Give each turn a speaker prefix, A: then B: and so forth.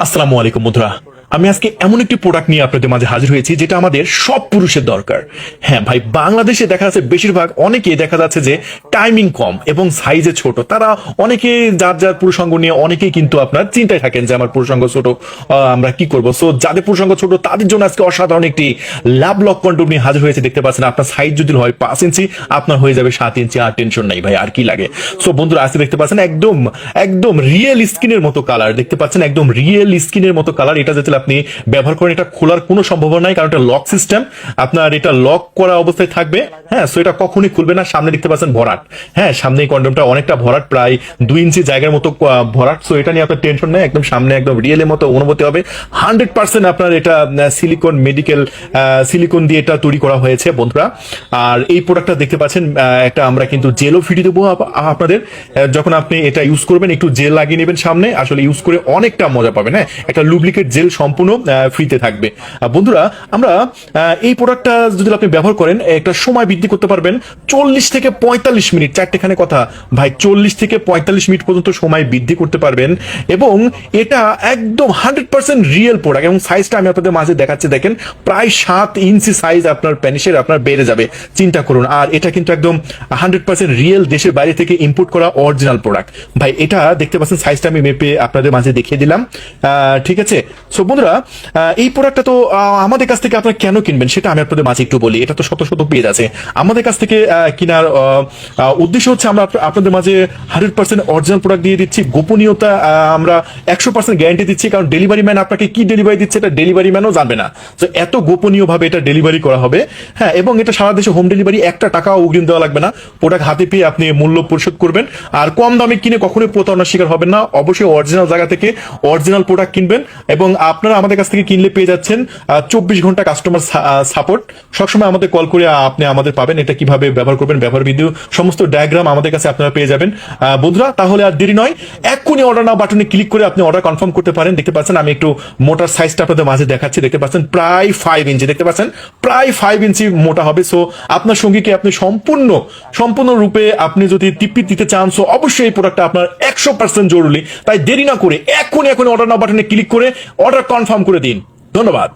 A: আসসালামু আলাইকুম বন্ধুরা। আমি আজকে এমন একটি প্রোডাক্ট নিয়ে আপনাদের মাঝে হাজির হয়েছি যেটা আমাদের সব পুরুষের দরকার। হ্যাঁ ভাই, বাংলাদেশে দেখা যাচ্ছে বেশিরভাগ অনেকেই দেখা যাচ্ছে যে টাইমিং কম এবং সাইজে ছোট। তারা অনেকে যার যার পুরুষাঙ্গ নিয়ে অনেকেই কিন্তু আপনার চিন্তায় থাকেন যে আমার পুরুষাঙ্গ ছোট, আমরা কি করব। সো যাদের পুরুষাঙ্গ ছোট তাদের জন্য আজকে অসাধারণ একটি লাভ লক কন্ডোম নিয়ে হাজির হয়েছে। দেখতে পাচ্ছেন আপনার সাইজ যদি হয় 5 ইঞ্চি, আপনার হয়ে যাবে 7 ইঞ্চি। আর টেনশন নাই ভাই, আর কি লাগে। সো বন্ধুরা আজকে দেখতে পাচ্ছেন একদম একদম রিয়েল স্কিনের মতো কালার। দেখতে পাচ্ছেন একদম রিয়েল স্কিনের মতো কালার। এটা যেতে আপনি ব্যবহার করেন, এটা খোলার কোনো সম্ভাবনা নাই, কারণ এটা লক সিস্টেম। আপনার এটা লক করা অবস্থায় থাকবে। হ্যাঁ, সো এটা কখনোই খুলবে না। সামনে দেখতে পাচ্ছেন ভরাট। হ্যাঁ, সামনে এই কন্ডোমটা অনেকটা ভরাট, প্রায় 2 ইঞ্চি জায়গার মতো ভরাট। সো এটা নিয়ে আপনার টেনশন নেই, একদম সামনে একদম রিয়েলের মতো অনুভূতি হবে। 100% আপনার এটা সিলিকন মেডিকেল সিলিকন দিয়ে এটা তৈরি করা হয়েছে বন্ধুরা। আর এই প্রোডাক্টটা দেখতে পাচ্ছেন একটা আমরা কিন্তু জেলও ফিটি দেবো আপনাদের। যখন আপনি এটা ইউজ করবেন একটু জেল লাগিয়ে নেবেন সামনে, আসলে ইউজ করে অনেকটা মজা পাবেন। হ্যাঁ, একটা লুব্রিকেট জেল সম্পূর্ণ ফ্রিতে থাকবে বন্ধুরা। আমরা এই প্রোডাক্টটা যদি আপনি ব্যবহার করেন একটা সময় বৃদ্ধি করতে পারবেন 40 থেকে 45 মিনিট। চারটেখানে কথা ভাই, 40 থেকে 45 মিনিট পর্যন্ত সময় বৃদ্ধি করতে পারবেন। এবং এটা একদম 100% রিয়েল প্রোডাক্ট। এবং সাইজটা আমি আপনাদের মাঝে দেখাচ্ছি, দেখেন প্রায় 7 ইঞ্চি সাইজ আপনার প্যানিসের আপনার বেড়ে যাবে, চিন্তা করুন। আর এটা কিন্তু একদম 100% রিয়েল, দেশের বাইরে থেকে ইম্পোর্ট করা অরিজিনাল প্রোডাক্ট ভাই। এটা দেখতে পাচ্ছেন সাইজটা আমি মেপে আপনাদের মাঝে দেখিয়ে দিলাম, ঠিক আছে। সো বন্ধুরা এই প্রোডাক্টটা তো আমাদের কাছ থেকে আপনারা কেন কিনবেন সেটা আমি আপনাদের মাঝে একটু বলি। এটা তো শত শত পেজ আছে। আমাদের কাছ থেকে কেনার উদ্দেশ্য হচ্ছে আমরা আপনাদের মাঝে 100% অরিজিনাল প্রোডাক্ট দিয়ে দিচ্ছি। গোপনীয়তা আমরা 100% গ্যারান্টি দিচ্ছি, কারণ ডেলিভারি ম্যান আপনাকে কি ডেলিভারি দিচ্ছে এটা ডেলিভারি ম্যানও জানবে না। তো এত গোপনীয় ভাবে এটা ডেলিভারি করা হবে। হ্যাঁ, এবং এটা সারা দেশে হোম ডেলিভারি, একটা টাকাও অগ্রিম দেওয়া লাগবে না। প্রোডাক্ট হাতে পেয়ে আপনি মূল্য পরিশোধ করবেন। আর কম দামে কিনে কখনোই প্রতারণার শিকার হবেন না। অবশ্যই অরিজিনাল জায়গা থেকে অরিজিনাল প্রোডাক্ট কিনবেন। এবং আপনারা আমাদের কাছ থেকে কিনলে পেয়ে যাচ্ছেন 24 ঘন্টা কাস্টমার সাপোর্ট। সবসময় আমাদের কল করে আপনি আমাদের পাবেন। এটা কিভাবে ব্যবহার করবেন, ব্যবহার ভিডিও সমস্ত ডায়াগ্রাম আমাদের কাছে আপনারা পেয়ে যাবেন বন্ধুরা। তাহলে আর দেরি নয়, এক্ষুনি অর্ডার নাও বাটনে ক্লিক করে আপনি অর্ডার কনফার্ম করতে পারেন। দেখতে পাচ্ছেন আমি একটু মোটার সাইজটা আপনাদের মাঝে দেখাচ্ছি। দেখতে পাচ্ছেন প্রায় 5 ইঞ্চি, দেখতে পাচ্ছেন প্রায় 5 ইঞ্চি মোটা হবে। সো আপনার সঙ্গীকে আপনি সম্পূর্ণ রূপে আপনি যদি তৃপ্তি দিতে চান, সো অবশ্যই এই প্রোডাক্টটা আপনার 100% জরুরি। তাই দেরি না করে এক্ষুনি অর্ডার নাও বাটনে ক্লিক করে অর্ডার কনফার্ম করে দিন। ধন্যবাদ।